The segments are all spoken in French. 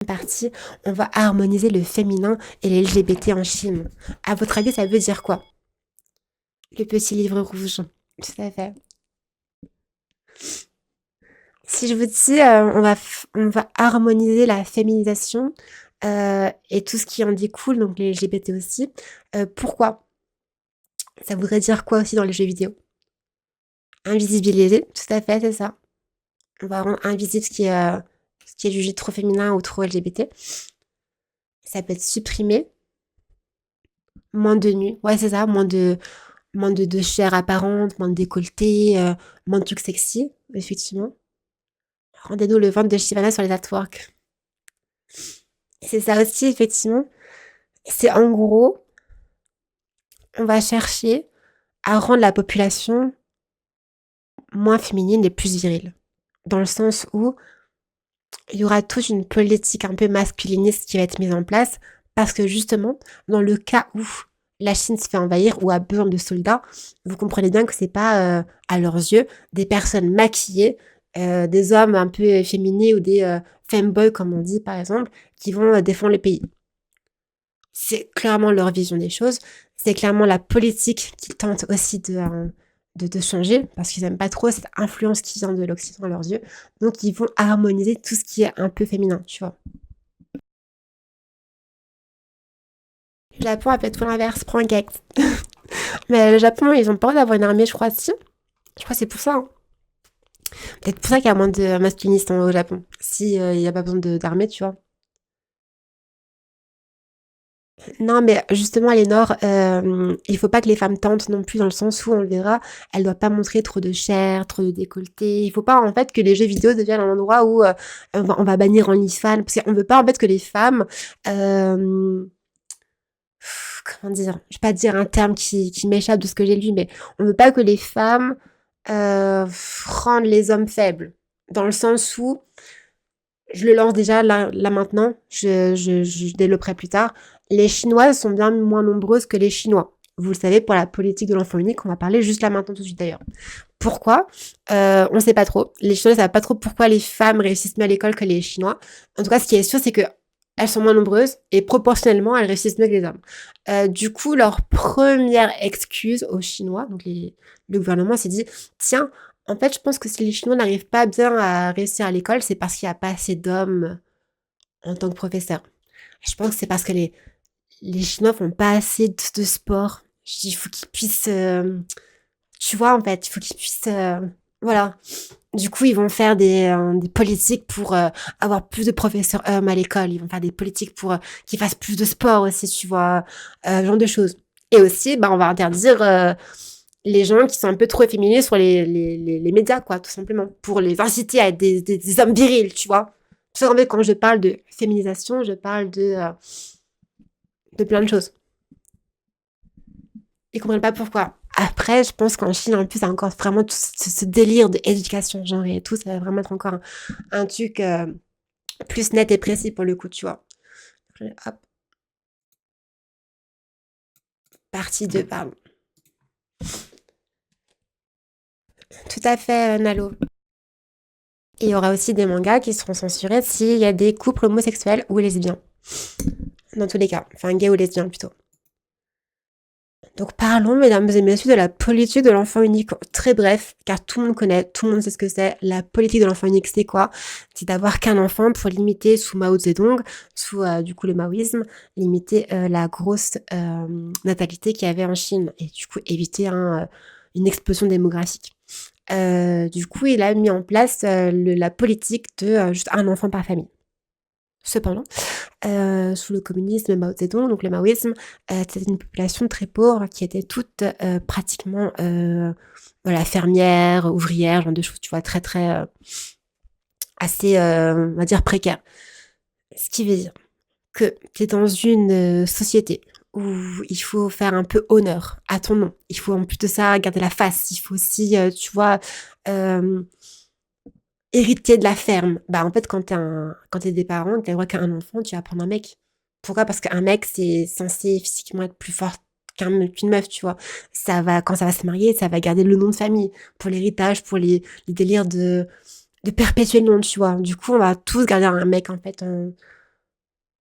partie, on va harmoniser le féminin et les LGBT en Chine. À votre avis, ça veut dire quoi? Le petit livre rouge. Tout à fait. Si je vous dis, on va harmoniser la féminisation et tout ce qui en découle, donc les LGBT aussi, pourquoi? Ça voudrait dire quoi aussi dans les jeux vidéo? Invisibiliser, tout à fait, c'est ça. On va rendre invisible ce qui est jugé trop féminin ou trop LGBT. Ça peut être supprimé, moins de nu, ouais, c'est ça, moins de chair apparente, moins de décolleté, moins de trucs sexy, effectivement. Rendez-nous le ventre de Shivana sur les artworks. C'est ça aussi, effectivement. C'est en gros, on va chercher à rendre la population moins féminine et plus virile. Dans le sens où il y aura toute une politique un peu masculiniste qui va être mise en place parce que justement, dans le cas où la Chine se fait envahir ou a besoin de soldats, vous comprenez bien que c'est pas, à leurs yeux, des personnes maquillées, des hommes un peu efféminés ou des femboys, comme on dit par exemple, qui vont défendre le pays. C'est clairement leur vision des choses. C'est clairement la politique qui tente aussi de changer parce qu'ils n'aiment pas trop cette influence qui vient de l'Occident à leurs yeux. Donc, ils vont harmoniser tout ce qui est un peu féminin, tu vois. Le Japon a fait tout l'inverse, prends un gex. Mais le Japon, ils ont pas le droit d'avoir une armée, je crois, si. Je crois que c'est pour ça. Hein. Peut-être pour ça qu'il y a moins de masculinistes au Japon. Si il n'y a pas besoin d'armée, tu vois. Non, mais justement, Lénore, il faut pas que les femmes tentent non plus dans le sens où on le verra, elle doit pas montrer trop de chair, trop de décolleté. Il faut pas en fait que les jeux vidéo deviennent un endroit où on va bannir OnlyFans parce qu'on veut pas en fait que les femmes, comment dire, je vais pas dire un terme qui m'échappe de ce que j'ai lu, mais on veut pas que les femmes rendent les hommes faibles dans le sens où je le lance déjà là maintenant, je développerai plus tard. Les Chinoises sont bien moins nombreuses que les Chinois. Vous le savez, pour la politique de l'enfant unique, on va parler juste là maintenant tout de suite d'ailleurs. Pourquoi On ne sait pas trop. Les Chinois ne savent pas trop pourquoi les femmes réussissent mieux à l'école que les Chinois. En tout cas, ce qui est sûr, c'est que elles sont moins nombreuses et proportionnellement, elles réussissent mieux que les hommes. Du coup, leur première excuse aux Chinois, donc le gouvernement s'est dit, tiens, en fait, je pense que si les Chinois n'arrivent pas bien à réussir à l'école, c'est parce qu'il n'y a pas assez d'hommes en tant que professeurs. Je pense que c'est parce que les Chinois font pas assez de sport. Je dis, il faut qu'ils puissent, tu vois, en fait, il faut qu'ils puissent, voilà. Du coup, ils vont faire des politiques pour avoir plus de professeurs hommes à l'école. Ils vont faire des politiques pour qu'ils fassent plus de sport aussi, tu vois, ce genre de choses. Et aussi, bah, on va interdire les gens qui sont un peu trop efféminés sur les médias, quoi, tout simplement, pour les inciter à être des hommes virils, tu vois. Tout ça, en fait, quand je parle de féminisation, je parle de plein de choses. Ils comprennent pas pourquoi. Après, je pense qu'en Chine, en plus, il y a encore vraiment tout ce délire d'éducation genre et tout. Ça va vraiment être encore un truc plus net et précis pour le coup, tu vois. Hop, partie 2, pardon. Tout à fait, Nalo. Et il y aura aussi des mangas qui seront censurés s'il y a des couples homosexuels ou lesbiens. Dans tous les cas. Enfin, gay ou lesbien plutôt. Donc parlons, mesdames et messieurs, de la politique de l'enfant unique. Très bref, car tout le monde connaît, tout le monde sait ce que c'est. La politique de l'enfant unique, c'est quoi? C'est d'avoir qu'un enfant pour limiter, sous Mao Zedong, sous du coup le maoïsme, limiter la grosse natalité qu'il y avait en Chine et du coup éviter une explosion démographique. Du coup, il a mis en place la politique de juste un enfant par famille. Cependant, sous le communisme Mao Zedong, donc le maoïsme, c'était une population très pauvre qui était toute pratiquement voilà, fermière, ouvrière, genre de choses, tu vois, très très assez, on va dire précaire. Ce qui veut dire que tu es dans une société où il faut faire un peu honneur à ton nom. Il faut en plus de ça garder la face. Il faut aussi, tu vois, euh, héritier de la ferme. Bah, en fait, quand t'es des parents, que t'as le droit qu'à un enfant, tu vas prendre un mec. Pourquoi? Parce qu'un mec, c'est censé physiquement être plus fort qu'une meuf, tu vois. Quand ça va se marier, ça va garder le nom de famille pour l'héritage, pour les délires de perpétuer le nom, tu vois. Du coup, on va tous garder un mec, en fait.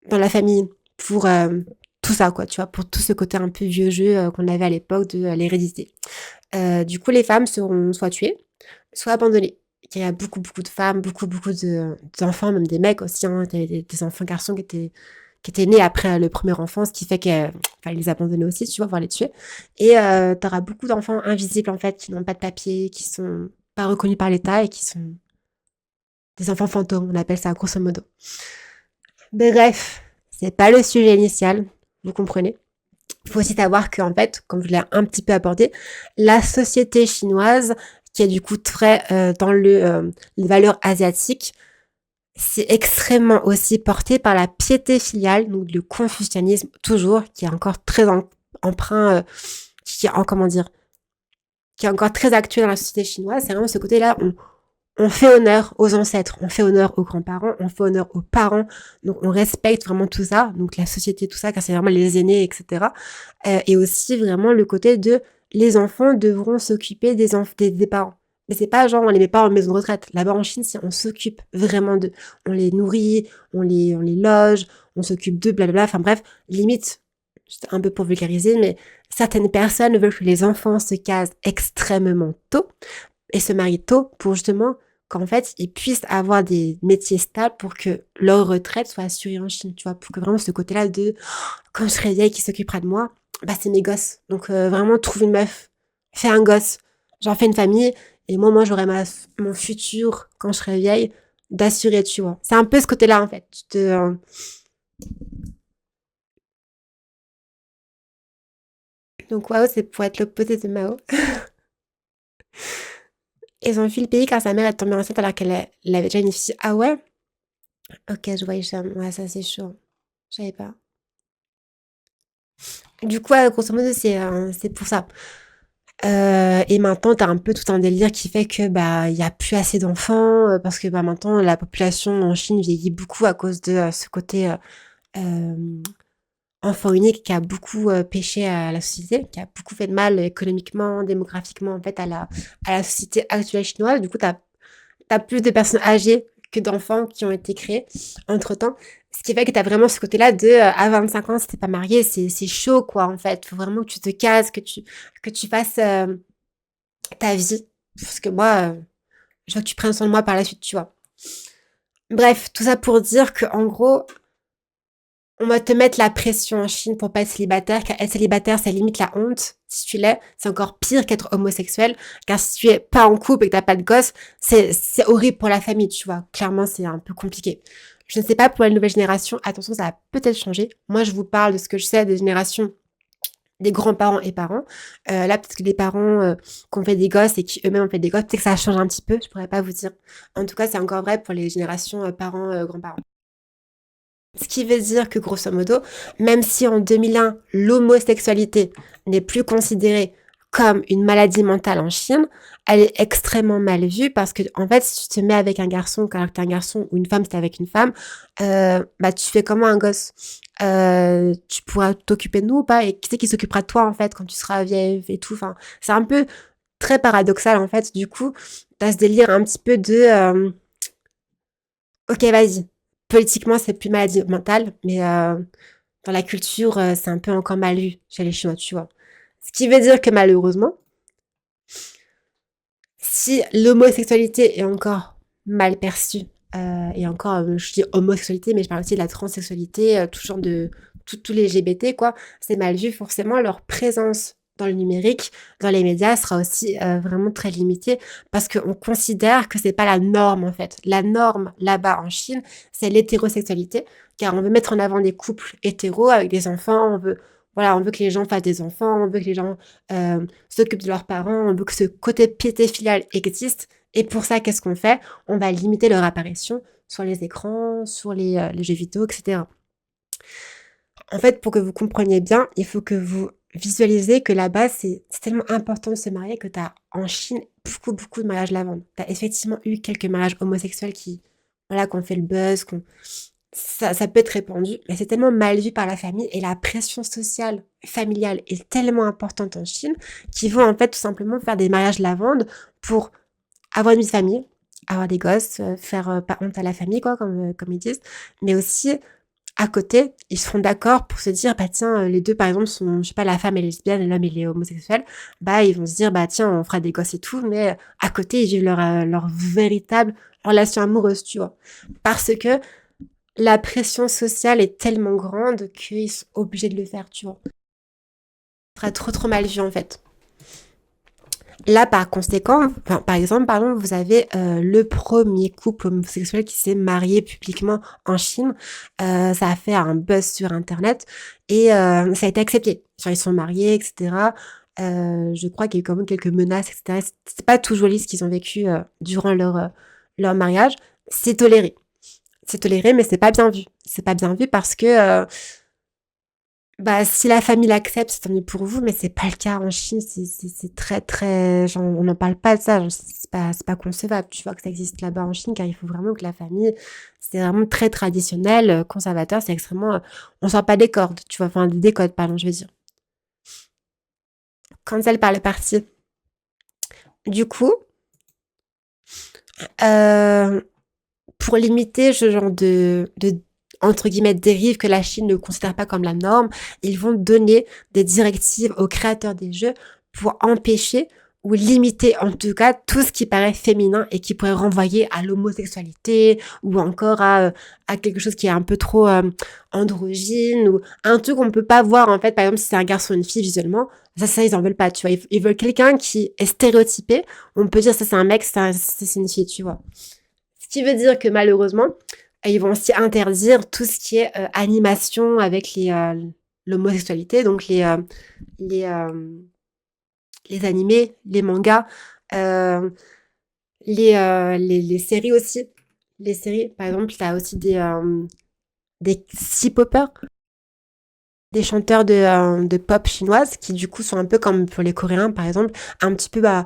dans la famille pour tout ça, quoi, tu vois, pour tout ce côté un peu vieux jeu qu'on avait à l'époque de l'hérédité. Du coup, les femmes seront soit tuées, soit abandonnées. Il y a beaucoup, beaucoup de femmes, beaucoup, beaucoup d'enfants, même des mecs aussi, hein, des enfants garçons qui étaient nés après le premier enfant, ce qui fait qu'il fallait les abandonner aussi, tu vois, voire les tuer. Et t'auras beaucoup d'enfants invisibles, en fait, qui n'ont pas de papier, qui sont pas reconnus par l'État et qui sont des enfants fantômes, on appelle ça grosso modo. Bref, c'est pas le sujet initial, vous comprenez. Il faut aussi savoir qu'en fait, comme je l'ai un petit peu abordé, la société chinoise, qui est du coup très dans les valeurs asiatiques, c'est extrêmement aussi porté par la piété filiale, donc le confucianisme toujours, qui est encore très emprunt, qui est en comment dire, qui est encore très actuel dans la société chinoise. C'est vraiment ce côté-là, on fait honneur aux ancêtres, on fait honneur aux grands-parents, on fait honneur aux parents, donc on respecte vraiment tout ça, donc la société, tout ça, car c'est vraiment les aînés, etc. Et aussi vraiment le côté de les enfants devront s'occuper des parents. Mais c'est pas genre on les met pas en maison de retraite. Là-bas en Chine, on s'occupe vraiment d'eux. On les nourrit, on les loge, on s'occupe d'eux, blablabla. Enfin bref, limite, c'est un peu pour vulgariser, mais certaines personnes veulent que les enfants se casent extrêmement tôt et se marient tôt pour justement qu'en fait, ils puissent avoir des métiers stables pour que leur retraite soit assurée en Chine, tu vois, pour que vraiment ce côté-là de quand je serai vieille, qui s'occupera de moi, bah c'est mes gosses. Donc vraiment, trouve une meuf, fais un gosse, j'en fais une famille, et moi j'aurai mon futur, quand je serai vieille, d'assurer, tu vois. C'est un peu ce côté-là, en fait. Donc Wao, c'est pour être l'opposé de Mao. Ils ont fui le pays car sa mère est tombée enceinte alors elle avait déjà une fille. Ah ouais? Ok, je vois Hicham. Ouais, ça c'est chaud. Je savais pas. Du coup, grosso modo, c'est pour ça. Et maintenant, t'as un peu tout un délire qui fait que bah il y a plus assez d'enfants parce que bah maintenant la population en Chine vieillit beaucoup à cause de ce côté euh, enfant unique qui a beaucoup péché à la société, qui a beaucoup fait de mal économiquement, démographiquement en fait à la société actuelle chinoise. Du coup, t'as plus de personnes âgées que d'enfants qui ont été créés entre-temps. Ce qui fait que t'as vraiment ce côté-là de à 25 ans, si t'es pas marié, c'est chaud, quoi, en fait. Faut vraiment que tu te cases, que tu fasses ta vie. Parce que moi, je veux que tu prennes soin de moi par la suite, tu vois. Bref, tout ça pour dire que en gros, on va te mettre la pression en Chine pour pas être célibataire, car être célibataire, ça limite la honte. Si tu l'es, c'est encore pire qu'être homosexuel, car si tu es pas en couple et que t'as pas de gosse, c'est horrible pour la famille, tu vois. Clairement, c'est un peu compliqué. Je ne sais pas pour la nouvelle génération, attention, ça va peut-être changer. Moi, je vous parle de ce que je sais des générations des grands-parents et parents. Là, peut-être que des parents qui ont fait des gosses et qui eux-mêmes ont fait des gosses, peut-être que ça change un petit peu, je pourrais pas vous dire. En tout cas, c'est encore vrai pour les générations parents, grands-parents. Ce qui veut dire que, grosso modo, même si en 2001, l'homosexualité n'est plus considérée comme une maladie mentale en Chine, elle est extrêmement mal vue parce que, en fait, si tu te mets avec un garçon, quand t'es un garçon, ou une femme, si t'es avec une femme, bah, tu fais comment un gosse? Tu pourras t'occuper de nous ou pas? Et qui c'est qui s'occupera de toi, en fait, quand tu seras vieille et tout? Enfin, c'est un peu très paradoxal, en fait. Du coup, t'as ce délire un petit peu de, ok, vas-y. Politiquement, c'est plus maladie mentale, mais dans la culture, c'est un peu encore mal vu chez les Chinois, tu vois. Ce qui veut dire que malheureusement, si l'homosexualité est encore mal perçue, et encore, je dis homosexualité, mais je parle aussi de la transsexualité, tout genre de tous les LGBT, quoi, c'est mal vu, forcément, leur présence dans le numérique, dans les médias, sera aussi vraiment très limitée parce qu'on considère que c'est pas la norme, en fait. La norme, là-bas, en Chine, c'est l'hétérosexualité, car on veut mettre en avant des couples hétéros avec des enfants, voilà, on veut que les gens fassent des enfants, on veut que les gens s'occupent de leurs parents, on veut que ce côté piété filiale existe. Et pour ça, qu'est-ce qu'on fait? On va limiter leur apparition sur les écrans, sur les jeux vidéo, etc. En fait, pour que vous compreniez bien, il faut que vous visualisez que là-bas, c'est tellement important de se marier que tu as en Chine beaucoup, beaucoup de mariages lavande. Tu as effectivement eu quelques mariages homosexuels voilà, qui ont fait le buzz, ça peut être répandu, mais c'est tellement mal vu par la famille et la pression sociale, familiale est tellement importante en Chine qu'ils vont en fait tout simplement faire des mariages lavande pour avoir une vie de famille, avoir des gosses, faire pas honte à la famille, quoi, comme ils disent, mais aussi à côté, ils seront d'accord pour se dire, bah tiens, les deux par exemple sont, je sais pas, la femme est lesbienne et l'homme il est homosexuel, bah ils vont se dire, bah tiens, on fera des gosses et tout, mais à côté, ils vivent leur véritable relation amoureuse, tu vois. Parce que la pression sociale est tellement grande qu'ils sont obligés de le faire, tu vois. Ça sera trop trop mal vu en fait. Là, par conséquent, enfin, par exemple, pardon, vous avez le premier couple homosexuel qui s'est marié publiquement en Chine. Ça a fait un buzz sur Internet et ça a été accepté. Genre, ils sont mariés, etc. Je crois qu'il y a eu quand même quelques menaces, etc. C'est pas tout joli ce qu'ils ont vécu durant leur mariage. C'est toléré. C'est toléré, mais c'est pas bien vu. C'est pas bien vu parce que bah, si la famille l'accepte, c'est tant mieux pour vous, mais c'est pas le cas en Chine. C'est très, très, genre, on n'en parle pas de ça. Genre, c'est pas concevable. Tu vois que ça existe là-bas en Chine, car il faut vraiment que la famille, c'est vraiment très traditionnel, conservateur. C'est extrêmement, on sort pas des cordes, tu vois, enfin, des codes, pardon, je veux dire. Cancel par le parti. Du coup, euh, pour limiter ce genre de entre guillemets dérive que la Chine ne considère pas comme la norme, ils vont donner des directives aux créateurs des jeux pour empêcher ou limiter en tout cas tout ce qui paraît féminin et qui pourrait renvoyer à l'homosexualité ou encore à quelque chose qui est un peu trop androgyne ou un truc qu'on peut pas voir en fait, par exemple si c'est un garçon ou une fille visuellement, ça ils en veulent pas, tu vois, ils veulent quelqu'un qui est stéréotypé, on peut dire ça c'est un mec, ça c'est une fille, tu vois. Ce qui veut dire que malheureusement, ils vont aussi interdire tout ce qui est animation avec l'homosexualité, donc les, euh, les animés, les mangas, euh, les séries aussi. Les séries, par exemple, tu as aussi des C-popers, des chanteurs de pop chinoises qui du coup sont un peu comme pour les Coréens, par exemple, un petit peu bah,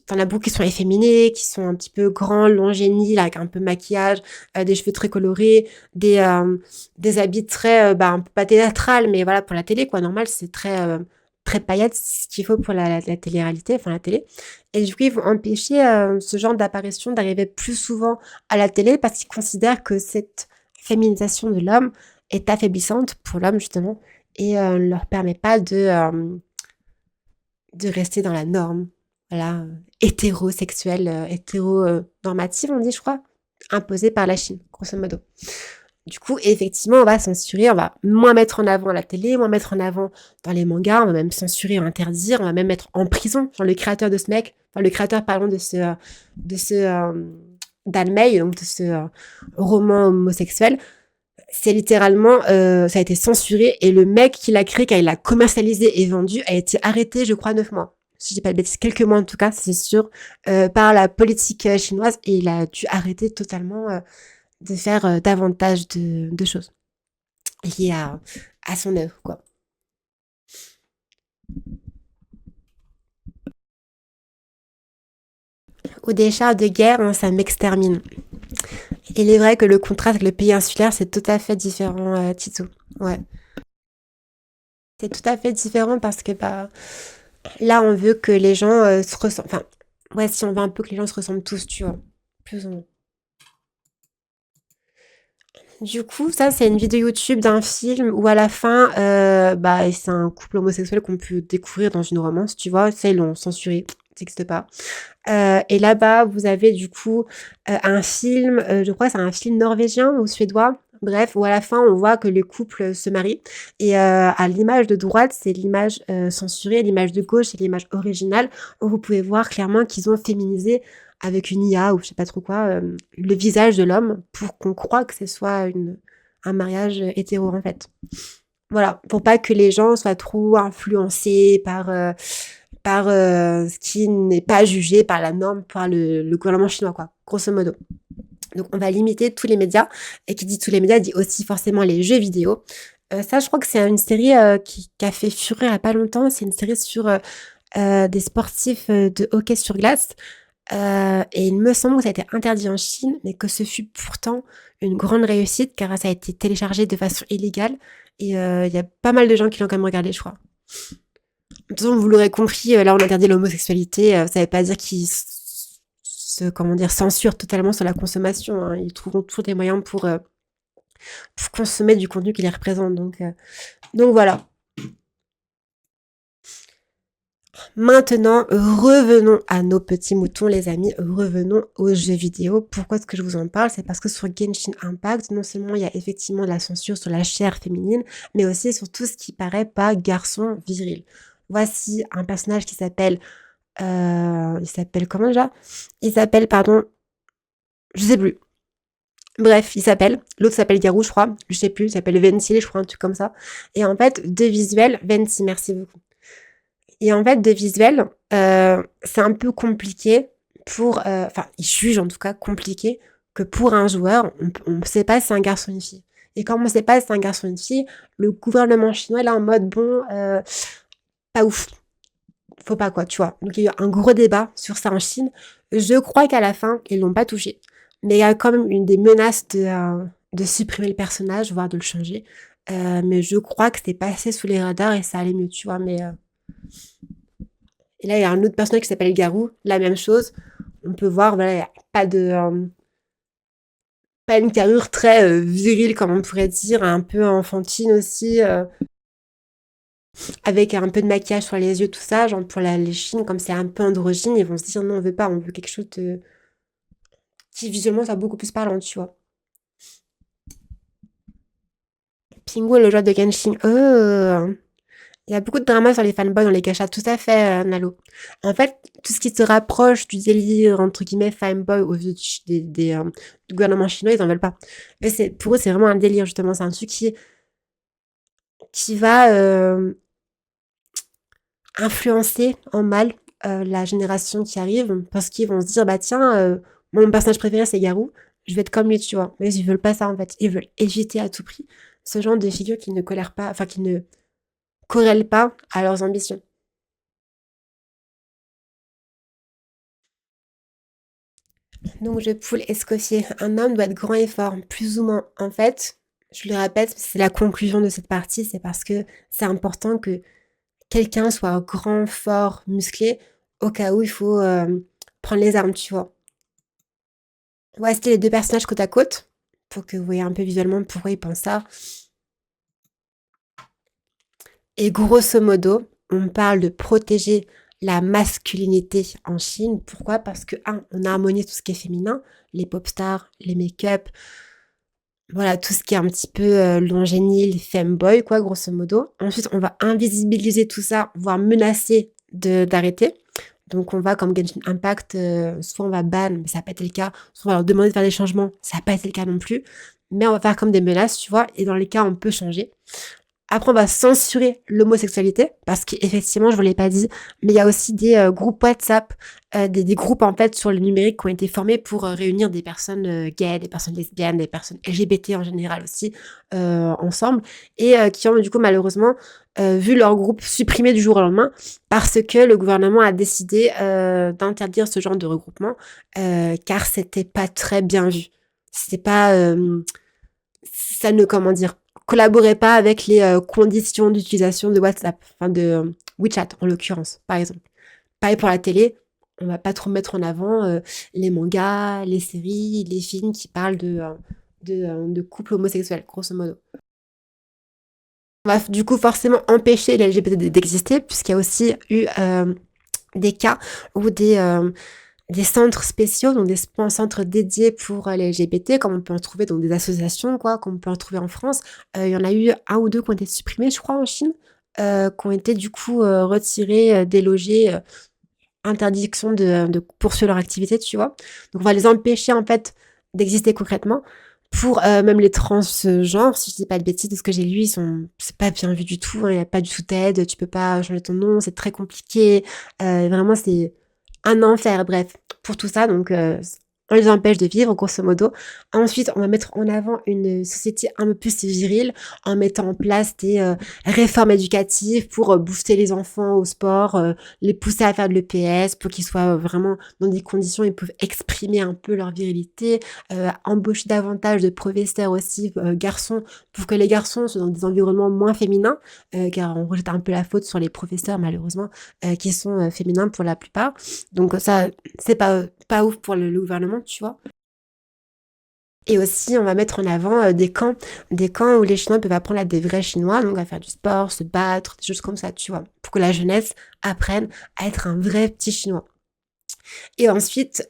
t'en as beaucoup qui sont efféminés, qui sont un petit peu grands, longs génies, avec un peu maquillage, des cheveux très colorés, des habits très, bah, un peu pas théâtral, mais voilà, pour la télé, quoi. Normal, c'est très, très paillettes, ce qu'il faut pour la télé-réalité, enfin la télé. Et du coup, ils vont empêcher ce genre d'apparition d'arriver plus souvent à la télé parce qu'ils considèrent que cette féminisation de l'homme est affaiblissante pour l'homme, justement, et ne leur permet pas de rester dans la norme, voilà, hétérosexuelle, hétéronormative, on dit, je crois, imposée par la Chine, grosso modo. Du coup, effectivement, on va censurer, on va moins mettre en avant à la télé, moins mettre en avant dans les mangas, on va même censurer, interdire, on va même mettre en prison, genre le créateur de ce mec, enfin le créateur, pardon, de ce d'Anmei, donc de ce roman homosexuel, c'est littéralement, ça a été censuré et le mec qui l'a créé, quand il l'a commercialisé et vendu, a été arrêté, je crois, 9 mois. Si je dis pas de bêtises, quelques mois en tout cas, c'est sûr, par la politique chinoise et il a dû arrêter totalement de faire davantage de choses liées à son œuvre, quoi. Ou des chars de guerre, hein, ça m'extermine. Il est vrai que le contraste avec le pays insulaire, c'est tout à fait différent, Tito. Ouais. C'est tout à fait différent parce que bah, là, on veut que les gens se ressemblent. Enfin, ouais, si on veut un peu que les gens se ressemblent tous, tu vois. Plus ou moins. Du coup, ça, c'est une vidéo YouTube d'un film où à la fin, bah, c'est un couple homosexuel qu'on peut découvrir dans une romance, tu vois. Ça, ils l'ont censuré. Ça n'existe pas. Et là-bas, vous avez du coup un film, je crois que c'est un film norvégien ou suédois, bref, où à la fin, on voit que le couple se marie. Et à l'image de droite, c'est l'image censurée, l'image de gauche, c'est l'image originale, où vous pouvez voir clairement qu'ils ont féminisé avec une IA ou je sais pas trop quoi, le visage de l'homme pour qu'on croie que ce soit un mariage hétéro en fait. Voilà, pour pas que les gens soient trop influencés par ce qui n'est pas jugé par la norme, par le gouvernement chinois, quoi, grosso modo. Donc, on va limiter tous les médias. Et qui dit tous les médias dit aussi forcément les jeux vidéo. Ça, je crois que c'est une série qui a fait fureur il n'y a pas longtemps. C'est une série sur des sportifs de hockey sur glace. Et il me semble que ça a été interdit en Chine, mais que ce fut pourtant une grande réussite, car ça a été téléchargé de façon illégale. Et il y a pas mal de gens qui l'ont quand même regardé, je crois. De toute façon, vous l'aurez compris, là on interdit l'homosexualité, ça veut pas dire qu'ils comment dire, censurent totalement sur la consommation, hein. Ils trouveront toujours des moyens pour pour consommer du contenu qui les représente. Donc voilà. Maintenant, revenons à nos petits moutons, les amis. Revenons aux jeux vidéo. Pourquoi est-ce que je vous en parle? C'est parce que sur Genshin Impact, non seulement il y a effectivement de la censure sur la chair féminine, mais aussi sur tout ce qui paraît pas garçon viril. Voici un personnage qui s'appelle... il s'appelle comment déjà? Il s'appelle, pardon, je sais plus. Bref, il s'appelle. L'autre s'appelle Garou, je crois. Je sais plus, il s'appelle Venti, je crois, un truc comme ça. Et en fait, de visuel, Venti, merci beaucoup. Et en fait, de visuel, c'est un peu compliqué pour... Enfin, il juge en tout cas compliqué que pour un joueur, on ne sait pas si c'est un garçon ou une fille. Et comme on ne sait pas si c'est un garçon ou une fille, le gouvernement chinois est là en mode, bon, pas ouf. Faut pas quoi, tu vois. Donc il y a eu un gros débat sur ça en Chine. Je crois qu'à la fin, ils l'ont pas touché. Mais il y a quand même une des menaces de supprimer le personnage, voire de le changer. Mais je crois que c'est passé sous les radars et ça allait mieux, tu vois. Et là, il y a un autre personnage qui s'appelle Garou, la même chose. On peut voir, voilà, il n'y a pas une carrure très virile, comme on pourrait dire, un peu enfantine aussi, avec un peu de maquillage sur les yeux, tout ça. Genre pour les Chines, comme c'est un peu androgyne, ils vont se dire non, on veut pas, on veut quelque chose qui visuellement soit beaucoup plus parlant, tu vois. Pingu, le joueur de Genshin. Il y a beaucoup de drama sur les fanboys dans les cachats, tout à fait, Nalo. En fait, tout ce qui se rapproche du délire, entre guillemets, fanboy aux yeux du gouvernement chinois, ils en veulent pas. Mais pour eux, c'est vraiment un délire, justement. C'est un truc qui va influencer en mal la génération qui arrive, parce qu'ils vont se dire, bah tiens, mon personnage préféré, c'est Garou, je vais être comme lui, tu vois. Mais ils veulent pas ça, en fait. Ils veulent éviter à tout prix ce genre de figure qui ne colère pas, enfin, qui ne corrèle pas à leurs ambitions. Donc je poule Escoffier. Un homme doit être grand et fort, plus ou moins. En fait, je le répète, c'est la conclusion de cette partie, c'est parce que c'est important que quelqu'un soit grand, fort, musclé, au cas où il faut prendre les armes, tu vois. Voici les deux personnages côte à côte, pour que vous voyez un peu visuellement pourquoi ils pensent ça. Et grosso modo, on parle de protéger la masculinité en Chine. Pourquoi? Parce que, on a harmonisé tout ce qui est féminin, les pop stars, les make-up, voilà, tout ce qui est un petit peu longénile, femboy, quoi, grosso modo. Ensuite, on va invisibiliser tout ça, voire menacer d'arrêter. Donc, on va, comme Genshin Impact, soit on va ban, mais ça n'a pas été le cas, soit on va leur demander de faire des changements, ça n'a pas été le cas non plus. Mais on va faire comme des menaces, tu vois, et dans les cas, on peut changer. Après, on va censurer l'homosexualité, parce qu'effectivement, je ne vous l'ai pas dit, mais il y a aussi des groupes WhatsApp, des groupes en fait sur le numérique qui ont été formés pour réunir des personnes gays, des personnes lesbiennes, des personnes LGBT en général aussi, ensemble, et qui ont du coup malheureusement vu leur groupe supprimé du jour au lendemain, parce que le gouvernement a décidé d'interdire ce genre de regroupement, car c'était pas très bien vu. C'était pas... ça ne, comment dire, collaborait pas avec les conditions d'utilisation de WhatsApp, enfin de WeChat en l'occurrence, par exemple. Pareil pour la télé, on va pas trop mettre en avant les mangas, les séries, les films qui parlent de couples homosexuels, grosso modo. On va du coup forcément empêcher les LGBT d'exister, puisqu'il y a aussi eu des cas où des centres spéciaux, donc des centres dédiés pour les LGBT, comme on peut en trouver dans des associations, quoi, comme on peut en trouver en France. Il y en a eu un ou deux qui ont été supprimés, je crois, en Chine, qui ont été du coup retirés, délogés, interdiction de poursuivre leur activité, tu vois. Donc on va les empêcher en fait d'exister concrètement. Pour même les transgenres, si je dis pas de bêtises, de ce que j'ai lu, c'est pas bien vu du tout, hein, il n'y a pas du tout d'aide, tu peux pas changer ton nom, c'est très compliqué. Vraiment, c'est un enfer, bref, pour tout ça. Donc, on les empêche de vivre, grosso modo. Ensuite, on va mettre en avant une société un peu plus virile en mettant en place des réformes éducatives pour booster les enfants au sport, les pousser à faire de l'EPS pour qu'ils soient vraiment dans des conditions où ils peuvent exprimer un peu leur virilité, embaucher davantage de professeurs aussi, garçons, pour que les garçons soient dans des environnements moins féminins, car on rejette un peu la faute sur les professeurs, malheureusement, qui sont féminins pour la plupart. Donc ça, c'est pas ouf pour le gouvernement, tu vois. Et aussi, on va mettre en avant des camps où les Chinois peuvent apprendre à des vrais Chinois, donc à faire du sport, se battre, des choses comme ça, tu vois, pour que la jeunesse apprenne à être un vrai petit Chinois. Et ensuite,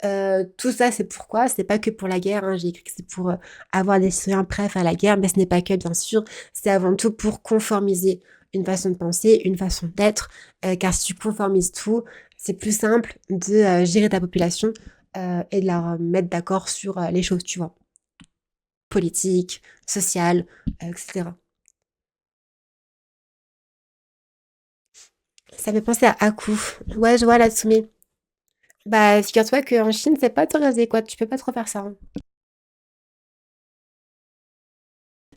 tout ça, c'est pourquoi? C'est pas que pour la guerre, hein. J'ai écrit que c'est pour avoir des citoyens prêts à faire la guerre, mais ce n'est pas que, bien sûr. C'est avant tout pour conformiser une façon de penser, une façon d'être, car si tu conformises tout, c'est plus simple de gérer ta population et de la mettre d'accord sur les choses, tu vois, politiques, sociales, etc. Ça fait penser à Haku. Ouais, je vois Natsume. Bah, figure-toi qu'en Chine, c'est pas autorisé, quoi. Tu peux pas trop faire ça, hein.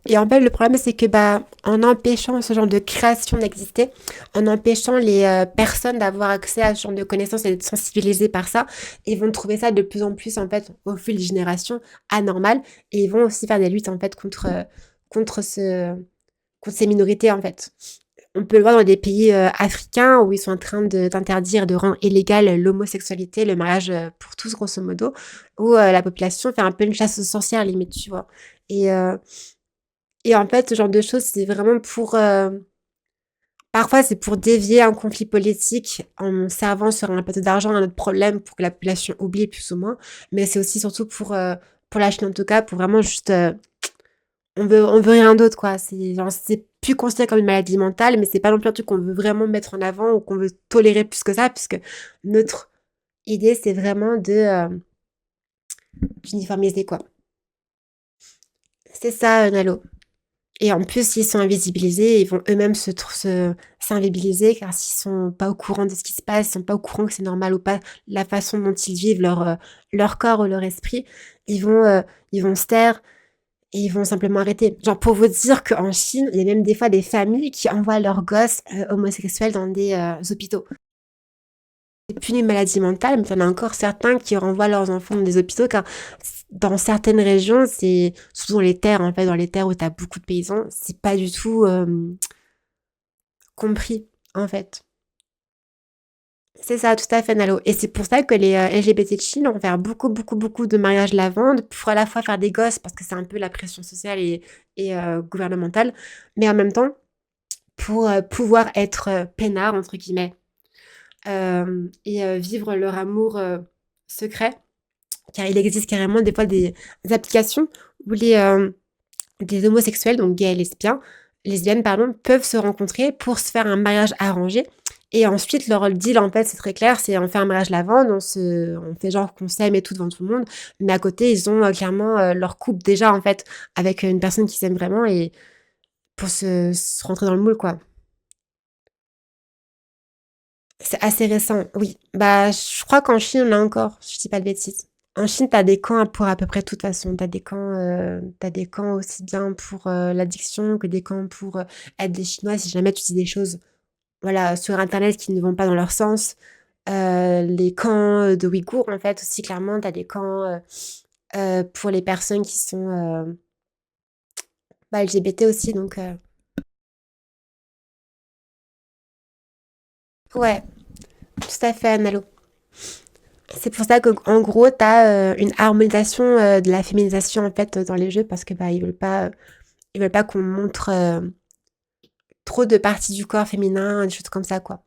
Et en fait, le problème, c'est que bah, en empêchant ce genre de création d'exister, en empêchant les personnes d'avoir accès à ce genre de connaissances et d'être sensibilisées par ça, ils vont trouver ça de plus en plus, en fait, au fil des générations, anormal. Et ils vont aussi faire des luttes, en fait, contre, contre ces minorités, en fait. On peut le voir dans des pays africains où ils sont en train d'interdire, de rendre illégal l'homosexualité, le mariage pour tous, grosso modo, où la population fait un peu une chasse aux sorcières, limite, tu vois. Et, euh, et en fait, ce genre de choses, c'est vraiment pour... parfois, c'est pour dévier un conflit politique en servant sur un plateau d'argent un autre problème pour que la population oublie plus ou moins. Mais c'est aussi surtout pour la Chine en tout cas, pour vraiment juste... on veut rien d'autre, quoi. C'est genre, c'est plus considéré comme une maladie mentale, mais c'est pas non plus un truc qu'on veut vraiment mettre en avant ou qu'on veut tolérer plus que ça, puisque notre idée, c'est vraiment d'uniformiser, quoi. C'est ça, Nalo. Et en plus, s'ils sont invisibilisés, ils vont eux-mêmes s'invisibiliser car s'ils sont pas au courant de ce qui se passe, ils sont pas au courant que c'est normal ou pas, la façon dont ils vivent leur corps ou leur esprit, ils vont se taire et ils vont simplement arrêter. Genre, pour vous dire qu'en Chine, il y a même des fois des familles qui envoient leurs gosses homosexuels dans des hôpitaux. C'est plus une maladie mentale, mais il y en a encore certains qui renvoient leurs enfants dans des hôpitaux car dans certaines régions, c'est surtout dans les terres, en fait, dans les terres où tu as beaucoup de paysans, c'est pas du tout compris, en fait. C'est ça, tout à fait, Nalo. Et c'est pour ça que les LGBT de Chine vont faire beaucoup, beaucoup, beaucoup de mariages lavande pour à la fois faire des gosses, parce que c'est un peu la pression sociale et gouvernementale, mais en même temps, pour pouvoir être peinards, entre guillemets, et vivre leur amour secret. Car il existe carrément des fois des applications où des homosexuels, donc gays et lesbiennes, pardon, peuvent se rencontrer pour se faire un mariage arrangé. Et ensuite, leur deal, en fait, c'est très clair, c'est on fait un mariage lavande, on fait genre qu'on s'aime et tout devant tout le monde, mais à côté, ils ont clairement leur couple déjà, en fait, avec une personne qui s'aime vraiment et pour se rentrer dans le moule, quoi. C'est assez récent, oui. Bah, je crois qu'en Chine, on l'a encore, si je dis pas de bêtises. En Chine, t'as des camps pour à peu près toute façon. T'as des camps aussi bien pour l'addiction que des camps pour être des Chinois si jamais tu dis des choses, voilà, sur Internet qui ne vont pas dans leur sens. Les camps de Ouïghours, en fait, aussi clairement, t'as des camps pour les personnes qui sont bah, LGBT aussi, donc ouais, tout à fait, Analo. C'est pour ça qu'en gros, t'as une harmonisation de la féminisation en fait dans les jeux parce que bah ils veulent pas qu'on montre trop de parties du corps féminin, des choses comme ça quoi.